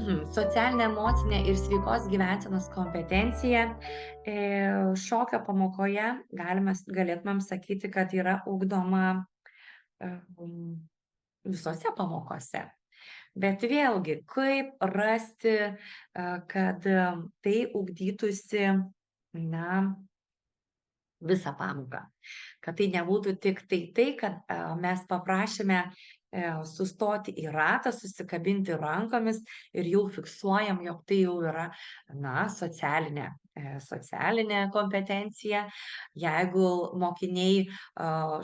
Socialinė, emocinė ir sveikos gyvensenos kompetencija šokio pamokoje galėtumėm sakyti, kad yra ugdoma um, visose pamokose. Bet vėlgi, kaip rasti, kad tai ugdytųsi, na, visą pamoką. Kad tai nebūtų tik tai, kad mes paprašėme sustoti į ratą, susikabinti rankomis ir jau fiksuojam, jog tai jau yra, na, socialinė kompetencija. Jeigu mokiniai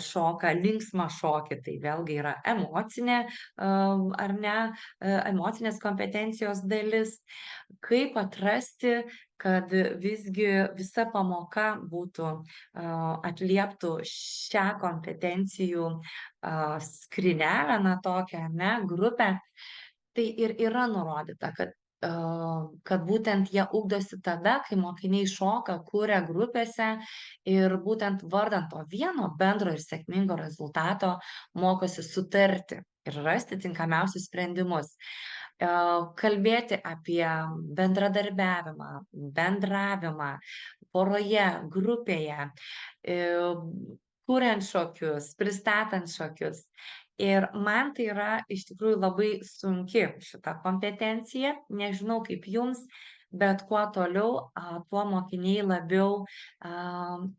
šoka linksmą šokį, tai vėlgi yra emocinė, ar ne, emocinės kompetencijos dalis. Kaip atrasti, kad visgi visa pamoka būtų atlieptų šią kompetencijų skrynelę, na tokią, ne, grupę, tai ir yra nurodyta, kad būtent jie ugdosi tada, kai mokiniai šoka, kuria grupėse ir būtent vardan to vieno bendro ir sėkmingo rezultato mokosi sutarti ir rasti tinkamiausius sprendimus. Kalbėti apie bendradarbiavimą, bendravimą poroje, grupėje, kuriant šokius, pristatant šokius. Ir man tai yra iš tikrųjų labai sunki šita kompetencija. Nežinau kaip jums, bet kuo toliau, tuo mokiniai labiau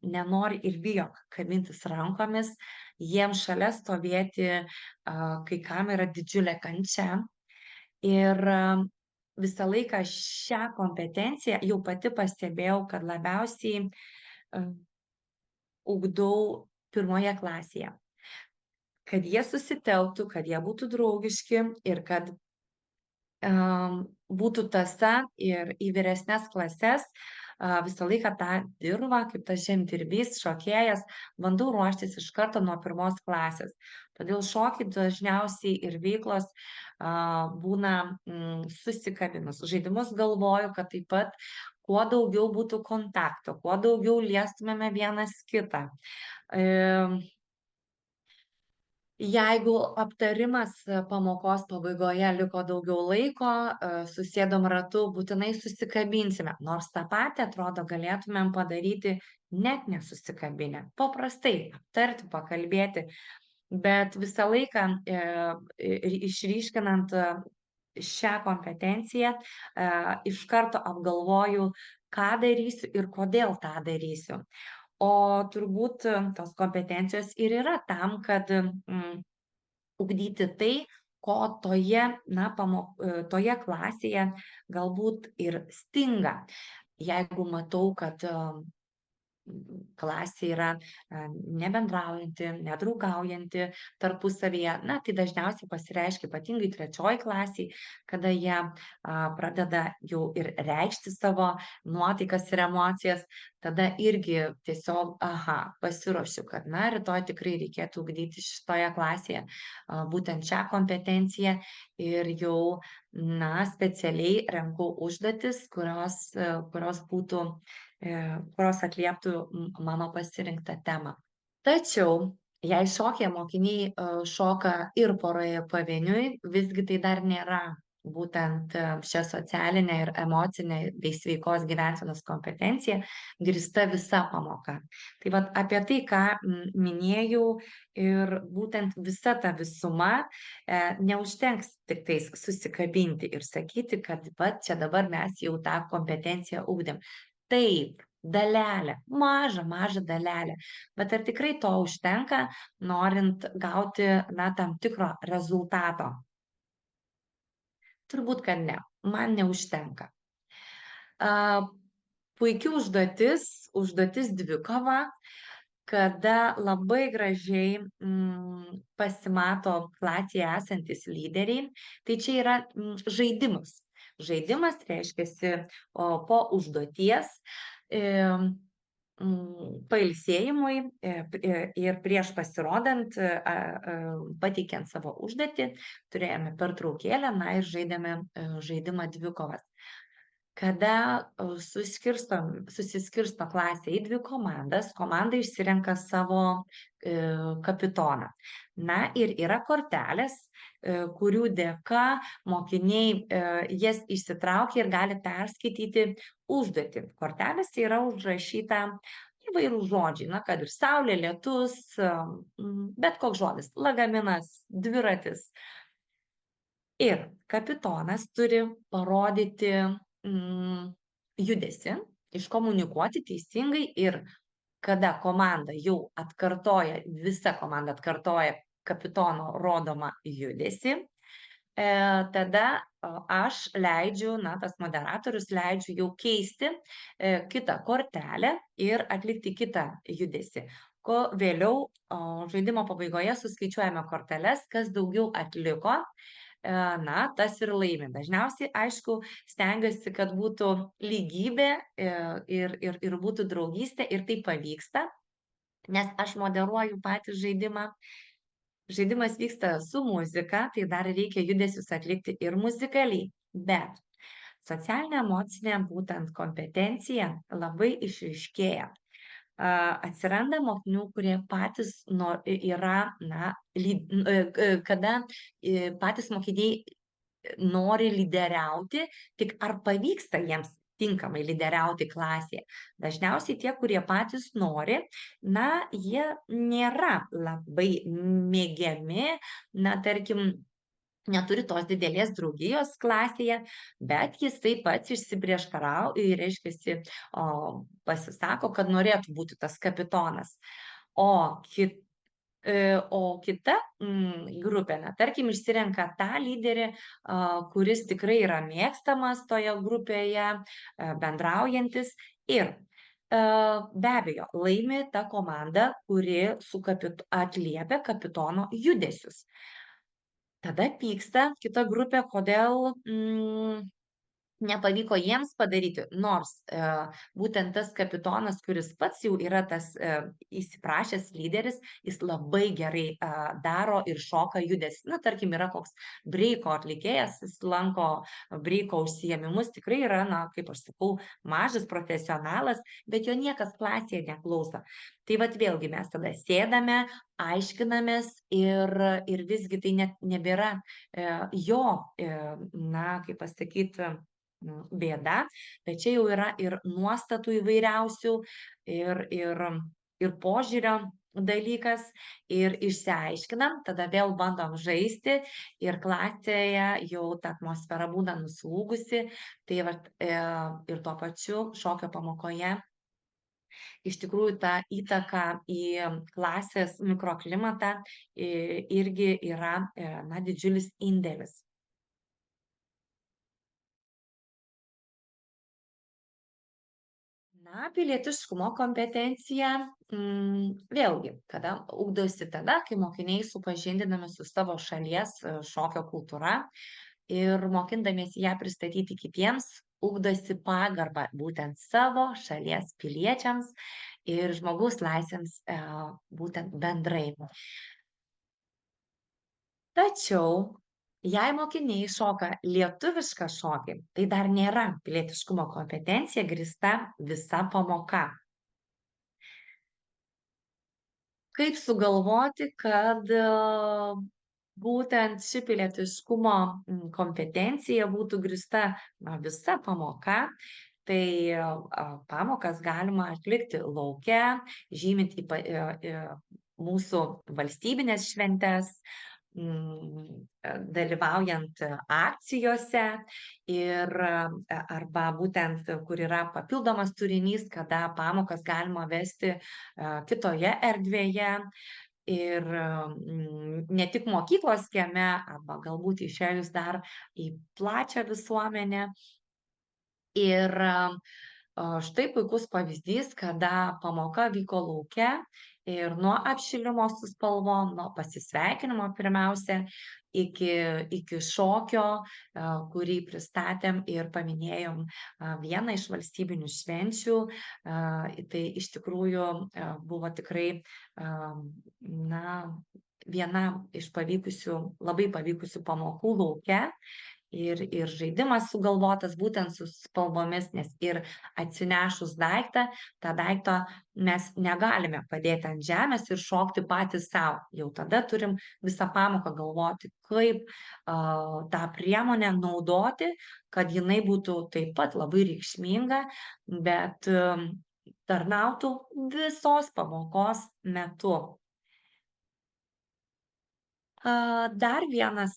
nenori ir bijo kabintis rankomis. Jiems šalia stovėti kai kam yra didžiulė kančia. Ir visą laiką šią kompetenciją jau pati pastebėjau, kad labiausiai ugdau pirmoje klasėje. Kad jie susitelktų, kad jie būtų draugiški ir kad būtų tąsa ir į vyresnes klases visą laiką tą dirvą, kaip tas žemdirbys, šokėjas, bandau ruoštis iš karto nuo pirmos klasės. Todėl šokiai dažniausiai ir veiklos būna susikabinus. Žaidimus galvoju, kad taip pat kuo daugiau būtų kontakto, kuo daugiau liestumėme vienas kitą. Jeigu aptarimas pamokos pabaigoje liko daugiau laiko, susėdom ratu, būtinai susikabinsime. Nors tą patį, atrodo, galėtumėm padaryti net nesusikabinę. Paprastai aptarti, pakalbėti, bet visą laiką išryškinant šią kompetenciją, iš karto apgalvoju, ką darysiu ir kodėl tą darysiu. O turbūt tos kompetencijos ir yra tam, kad ugdyti tai, ko toje klasėje galbūt ir stinga. Jeigu matau, kad klasė yra nebendraujanti, nedraugaujanti tarpusavyje, na, tai dažniausiai pasireiškia ypatingai trečioji klasiai, kada jie pradeda jau ir reikšti savo nuotaikas ir emocijas, tada irgi tiesiog, pasiruošiu, kad, na, rytoj tikrai reikėtų ugdyti šitoje klasėje būtent šią kompetenciją ir jau, na, specialiai renku užduotis, kurios būtų kurios atlieptų mano pasirinktą temą. Tačiau, jei šokyje mokiniai šoka ir poroje, ir pavieniui, visgi tai dar nėra būtent šią socialinę ir emocinę bei sveikos gyvensenos kompetenciją grįsta visa pamoka. Tai vat apie tai, ką minėjau, ir būtent visa ta visuma neužtenks tik tais susikabinti ir sakyti, kad vat čia dabar mes jau tą kompetenciją ugdėm. Taip, dalelę, mažą dalelę. Bet ar tikrai to užtenka, norint gauti, na, tam tikro rezultato? Turbūt, kad ne. Man neužtenka. Puiki užduotis dvikova, kada labai gražiai pasimato klasėje esantis lyderiai. Tai čia yra žaidimas. Žaidimas reiškiasi po užduoties pailsėjimui ir prieš pasirodant, pateikiant savo užduotį, turėjome pertraukėlę, na ir žaidėme žaidimą dvikovas. Kada susiskirsto klasė į dvi komandas, komanda išsirenka savo kapitoną. Na ir yra kortelės, kurių dėka mokiniai jas išsitraukia ir gali perskaityti užduotį. Kortelėse yra užrašyta įvairūs žodžiai, na, kad ir saulė, lietus, bet koks žodis, lagaminas, dviratis. Ir kapitonas turi parodyti judesį, iškomunikuoti teisingai ir kada komanda jau atkartoja, visa komanda atkartoja kapitono rodomą judesį, tada aš leidžiu, na, tas moderatorius leidžiu jau keisti kitą kortelę ir atlikti kitą judesį. Ko vėliau žaidimo pabaigoje suskaičiuojame korteles, kas daugiau atliko, na, tas ir laimi. Dažniausiai, aišku, stengiuosi, kad būtų lygybė ir būtų draugystė ir tai pavyksta, nes aš moderuoju patį žaidimą. Žaidimas vyksta su muzika, tai dar reikia judesius atlikti ir muzikaliai, bet socialinė emocinė būtent kompetencija labai išryškėja. Atsiranda mokinių, kurie patys yra, na, kada patys mokiniai nori lyderiauti, tik ar pavyksta jiems tinkamai lyderiauti klasėje. Dažniausiai tie, kurie patys nori, na, jie nėra labai mėgiami, na, tarkim, neturi tos didelės draugijos klasėje, bet jisai pats reiškiasi, pasisako, kad norėtų būti tas kapitonas. O kita grupė, na, tarkim, išsirenka tą lyderį, kuris tikrai yra mėgstamas toje grupėje, bendraujantis ir be abejo, laimi ta komanda, kuri atliepia kapitono judesius. Tada pyksta kita grupė, kodėl nepavyko jiems padaryti, nors būtent tas kapitonas, kuris pats jau yra tas įsiprašęs lyderis, jis labai gerai daro ir šoka judesį. Na, tarkim, yra koks breiko atlikėjas, jis lanko breiko užsiėmimus, tikrai yra, na, kaip aš sakau, mažas profesionalas, bet jo niekas klasėje neklauso. Tai vat vėlgi mes tada sėdame, aiškinamės ir visgi tai net nebėra jo, na, kaip pasakyti, bėda, bet čia jau yra ir nuostatų įvairiausių, ir požiūrio dalykas, ir išsiaiškinam, tada vėl bandom žaisti ir klasėje jau ta atmosfera būna nuslūgusi, tai vat, ir tuo pačiu šokio pamokoje iš tikrųjų ta įtaka į klasės mikroklimatą irgi yra, na, didžiulis indėlis. Na, pilietiškumo kompetencija, vėlgi, kada ugdosi tada, kai mokiniai supažindinami su savo šalies šokio kultūra ir mokindamiesi ją pristatyti kitiems, ugdosi pagarbą būtent savo šalies piliečiams ir žmogaus laisvėms būtent bendrai. Tačiau, jei mokiniai šoka lietuvišką šokį, tai dar nėra pilietiškumo kompetencija grįsta visa pamoka. Kaip sugalvoti, kad būtent ši pilietiškumo kompetencija būtų grįsta visa pamoka, tai pamokas galima atlikti lauke, žymint mūsų valstybinės šventes, dalyvaujant akcijose arba būtent, kur yra papildomas turinys, kada pamokas galima vesti kitoje erdvėje ir ne tik mokyklos kieme, arba galbūt išėjus dar į plačią visuomenę. Ir štai puikus pavyzdys, kada pamoka vyko lauke ir nuo apšilimo su spalvom, nuo pasisveikinimo pirmiausia, iki šokio, kurį pristatėm ir paminėjom vieną iš valstybinių švenčių. Tai iš tikrųjų buvo tikrai, na, viena iš labai pavykusių pamokų lauke. ir žaidimas sugalvotas būtent su spalvomis, nes ir atsinešus daiktą, tą daiktą mes negalime padėti ant žemės ir šokti patys sau. Jau tada turim visą pamoką galvoti, kaip tą priemonę naudoti, kad jinai būtų taip pat labai reikšminga, bet tarnautų visos pamokos metu. Dar vienas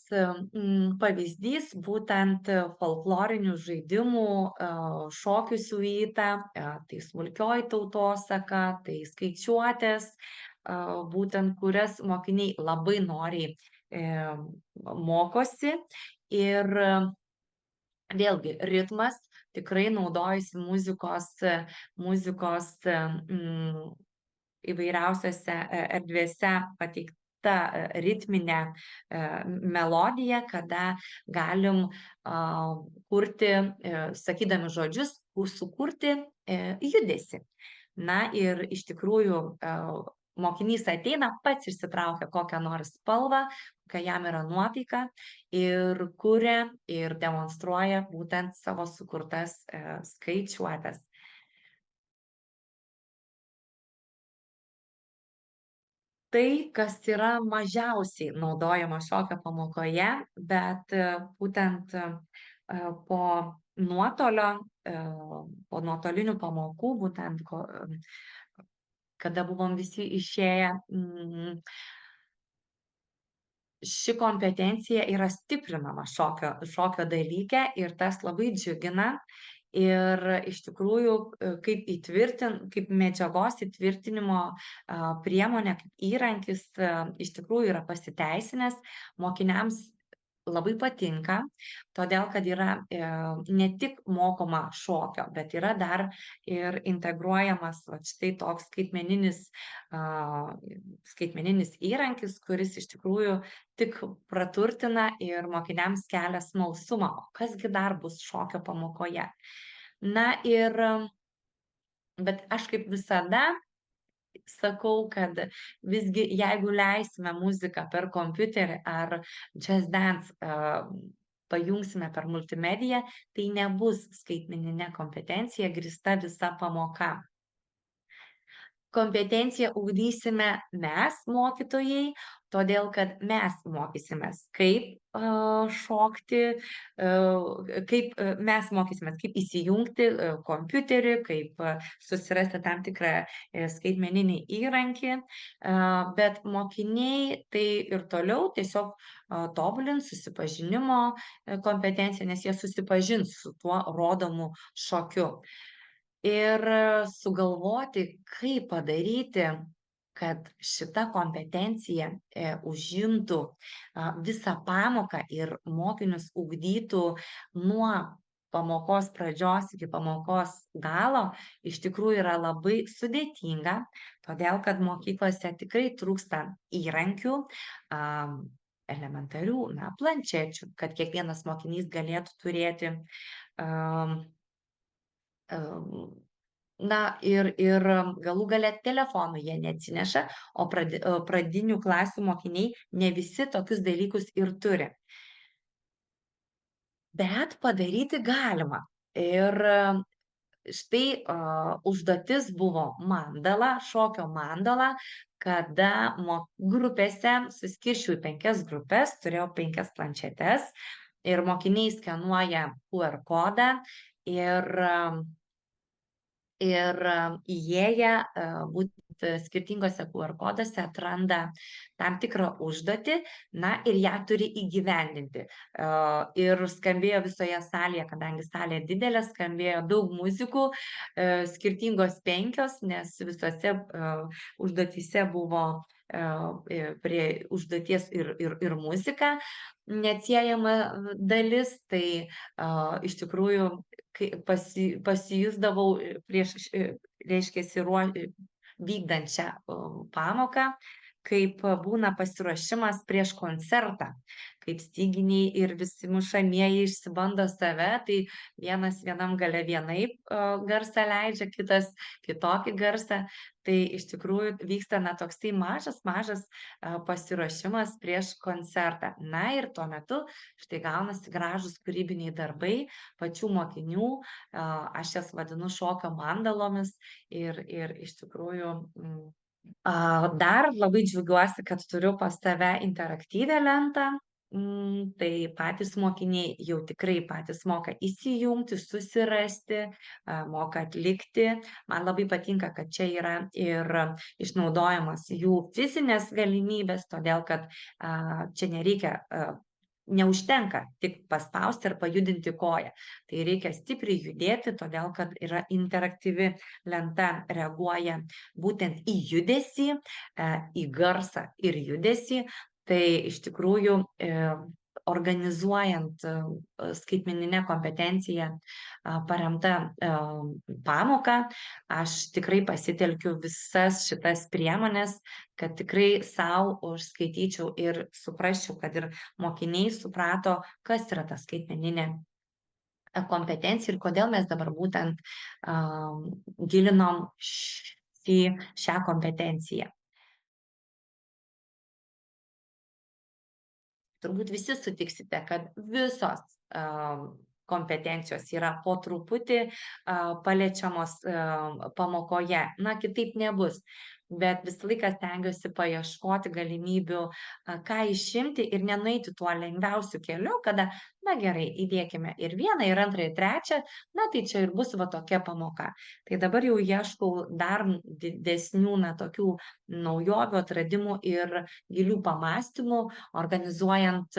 pavyzdys būtent folklorinių žaidimų šokių siuita, tai smulkioji tautosaka, tai skaičiuotės, būtent kurias mokiniai labai noriai mokosi. Ir vėlgi ritmas, tikrai naudojasi muzikos įvairiausiose erdvėse pateikta ritminė melodija, kada galim kurti, sakydami žodžius, sukurti judesį. Na ir iš tikrųjų mokinys ateina, pats išsitraukia kokią nors spalvą, kokia jam yra nuotaika ir kuria ir demonstruoja būtent savo sukurtas skaičiuotes. Tai, kas yra mažiausiai naudojama šokio pamokoje, bet būtent po nuotolio, po nuotolinių pamokų, būtent kada buvom visi išėję, ši kompetencija yra stiprinama šokio dalyke ir tas labai džiugina. Ir iš tikrųjų, kaip medžiagos įtvirtinimo priemonė, kaip įrankis, iš tikrųjų yra pasiteisinęs, mokiniams labai patinka, todėl kad yra ne tik mokoma šokio, bet yra dar ir integruojamas štai toks skaitmeninis įrankis, kuris iš tikrųjų tik praturtina ir mokiniams kelia smalsumą, o kasgi dar bus šokio pamokoje. Na ir, bet aš kaip visada sakau, kad visgi jeigu leisime muziką per kompiuterį ar Just Dance pajungsime per multimediją, tai nebus skaitmeninė kompetencija grįsta visa pamoka. Kompetenciją ugdysime mes, mokytojai, todėl kad mes mokysimės, kaip šokti, mes mokysimės, kaip įsijungti kompiuterį, kaip susirasti tam tikrą skaitmeninį įrankį, bet mokiniai tai ir toliau tiesiog tobulins susipažinimo kompetenciją, nes jie susipažins su tuo rodomu šokiu. Ir sugalvoti, kaip padaryti, kad šita kompetencija užimtų visą pamoką ir mokinius ugdytų nuo pamokos pradžios iki pamokos galo, iš tikrųjų yra labai sudėtinga, todėl kad mokyklose tikrai trūksta įrankių, elementarių, planšečių, kad kiekvienas mokinys galėtų turėti. Na ir galų gale telefonų jie neatsineša, o pradinių klasių mokiniai ne visi tokius dalykus ir turi. Bet padaryti galima. Ir štai užduotis buvo mandala, šokio mandala, kada grupėse suskirčiau į 5 grupės, turėjau 5 planšetes ir mokiniai skenuoja QR kodą ir įėję būtent skirtingose QR koduose atranda tam tikrą užduotį, na ir ją turi įgyvendinti. Ir skambėjo visoje salėje, kadangi salė didelė, skambėjo daug muzikų, skirtingos 5, nes visose užduotyse buvo prie užduoties ir muzika neatsiejama dalis, tai iš tikrųjų pasijusdavau reiškiasi vykdant šią pamoką, kaip būna pasiruošimas prieš koncertą, kaip styginiai ir visi mušamieji išsibando save, tai vienas vienam gale vienaip garsą leidžia, kitas kitokį garsą. Tai iš tikrųjų vyksta toksai mažas pasiruošimas prieš koncertą. Na ir tuo metu štai gaunasi gražūs kūrybiniai darbai pačių mokinių. Aš jas vadinu šokio mandalomis ir iš tikrųjų dar labai džiaugiuosi, kad turiu pas save interaktyvią lentą. Tai patys mokiniai jau tikrai patys moka įsijungti, susirasti, moka atlikti. Man labai patinka, kad čia yra ir išnaudojamas jų fizinės galimybės, todėl kad čia nereikia neužtenka tik paspausti ar pajudinti koją. Tai reikia stipriai judėti, todėl kad yra interaktyvi lenta, reaguoja būtent į judesį, į garsą ir judesį. Tai iš tikrųjų organizuojant skaitmeninę kompetenciją paremtą pamoką, aš tikrai pasitelkiu visas šitas priemonės, kad tikrai sau užskaityčiau ir suprasčiau, kad ir mokiniai suprato, kas yra ta skaitmeninė kompetencija ir kodėl mes dabar būtent gilinom šią kompetenciją. Turbūt visi sutiksite, kad visos kompetencijos yra po truputį paliečiamos pamokoje. Na, kitaip nebus. Bet visą laiką stengiuosi paieškoti galimybių, ką išimti ir nenueiti tuo lengviausiu keliu, kada, na gerai, įdėkime ir vieną, ir antrą, ir trečią, na tai čia ir bus va tokia pamoka. Tai dabar jau ieškau dar didesnių, tokių naujovių, atradimų ir gilių pamastymų, organizuojant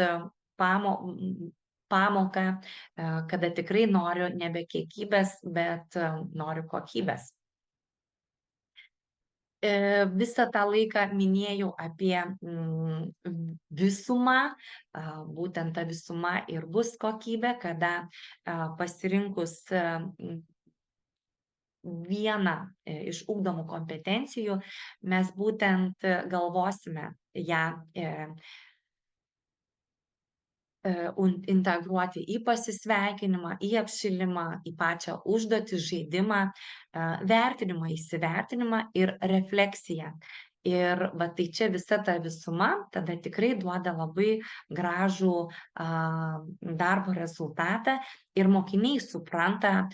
pamoką, kada tikrai noriu nebe kiekybės, bet noriu kokybės. Visą tą laiką minėjau apie visumą, būtent ta visuma ir bus kokybė, kada pasirinkus vieną iš ugdomų kompetencijų, mes būtent galvosime ją integruoti į pasisveikinimą, į apšilimą, į pačią užduotį, žaidimą, vertinimą, įsivertinimą ir refleksiją. Ir va tai čia visa ta visuma tada tikrai duoda labai gražų darbo rezultatą ir mokiniai supranta,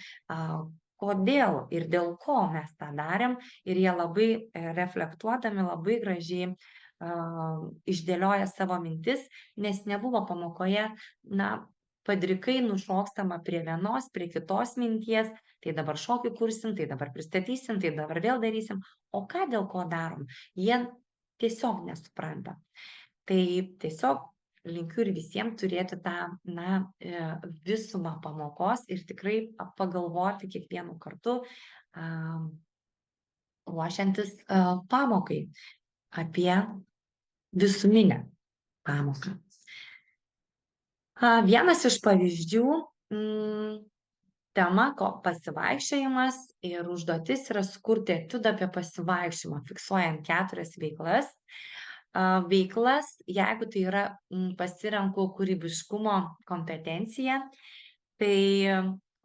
kodėl ir dėl ko mes tą darėm ir jie labai reflektuodami labai gražiai išdėlioja savo mintis, nes nebuvo pamokoje, padrikai nušokstama prie vienos, prie kitos minties, tai dabar šokį kursim, tai dabar pristatysim, tai dabar vėl darysim, o ką dėl ko darom, jie tiesiog nesupranta. Tai tiesiog linkiu ir visiems turėti tą, visumą pamokos ir tikrai pagalvoti kiekvienu kartu, ruošiantis pamokai apie visuminę pamoką. Vienas iš pavyzdžių, tema pasivaikščiojimas ir užduotis yra sukurti etiudą apie pasivaikščiojimą, fiksuojant 4 veiklas. Veiklas, jeigu tai yra pasirenku kūrybiškumo kompetenciją, tai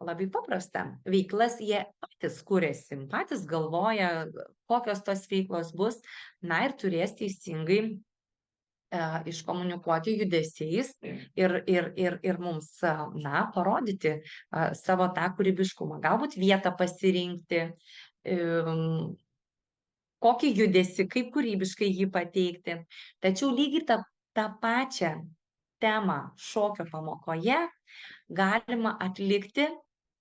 labai paprasta. Veiklas jie patys kuriasi, patys galvoja, kokios tos veiklos bus, ir turės teisingai iškomunikuoti judesiais ir mums, parodyti savo tą kūrybiškumą. Galbūt vietą pasirinkti, kokį judesį, kaip kūrybiškai jį pateikti. Tačiau lygiai tą pačią temą šokio pamokoje galima atlikti,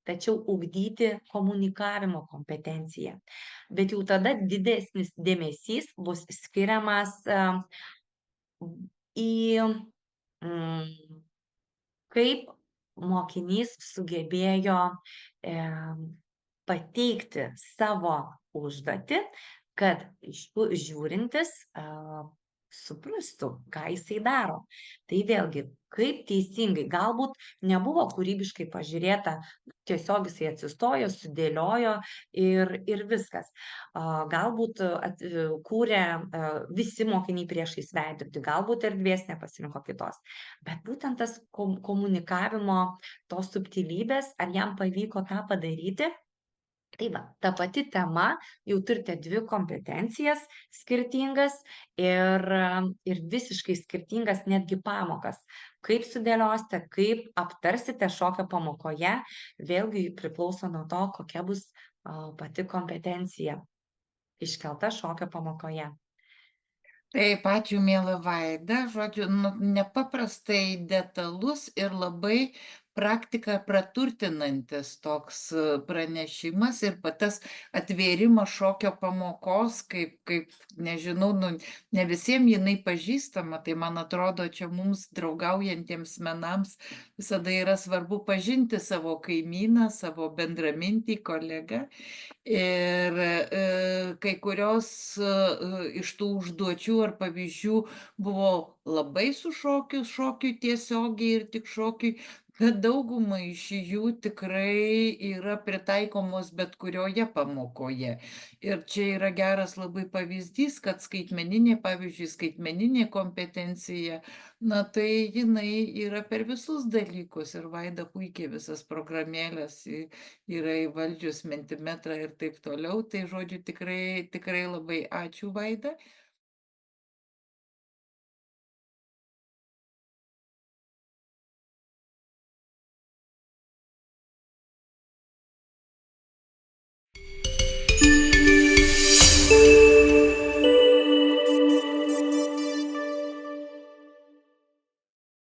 tačiau ugdyti komunikavimo kompetenciją. Bet jau tada didesnis dėmesys bus skiriamas į kaip mokinys sugebėjo pateikti savo užduotį, kad žiūrintis suprastų, ką jisai daro. Tai vėlgi, kaip teisingai, galbūt nebuvo kūrybiškai pažiūrėta, tiesiog jisai atsistojo, sudėliojo ir viskas. Galbūt kūrė visi mokiniai priešais veidrodį, galbūt erdvės nepasirinko kitos. Bet būtent tas komunikavimo, tos subtilybės, ar jam pavyko tą padaryti, tai va, ta pati tema, jau turite 2 kompetencijas skirtingas ir visiškai skirtingas netgi pamokas. Kaip sudėliosite, kaip aptarsite šokio pamokoje, vėlgi priklauso nuo to, kokia bus, pati kompetencija iškelta šokio pamokoje. Taip, ačiū miela Vaida. Žodžiu, nu, nepaprastai detalus ir labai praktiką praturtinantis toks pranešimas ir tas atvėrimas šokio pamokos, kaip nežinau, nu, ne visiems jinai pažįstama, tai man atrodo, čia mums draugaujantiems menams visada yra svarbu pažinti savo kaimyną, savo bendramintį kolegą. Ir kai kurios iš tų užduočių ar pavyzdžių buvo labai su šokiu tiesiogiai ir tik šokiui, bet dauguma iš jų tikrai yra pritaikomos bet kurioje pamokoje. Ir čia yra geras labai pavyzdys, kad pavyzdžiui, skaitmeninė kompetencija, na tai jinai yra per visus dalykus. Ir Vaida puikiai visas programėlės yra įvaldžius Mentimetrą ir taip toliau. Tai žodžiu, tikrai labai ačiū, Vaida.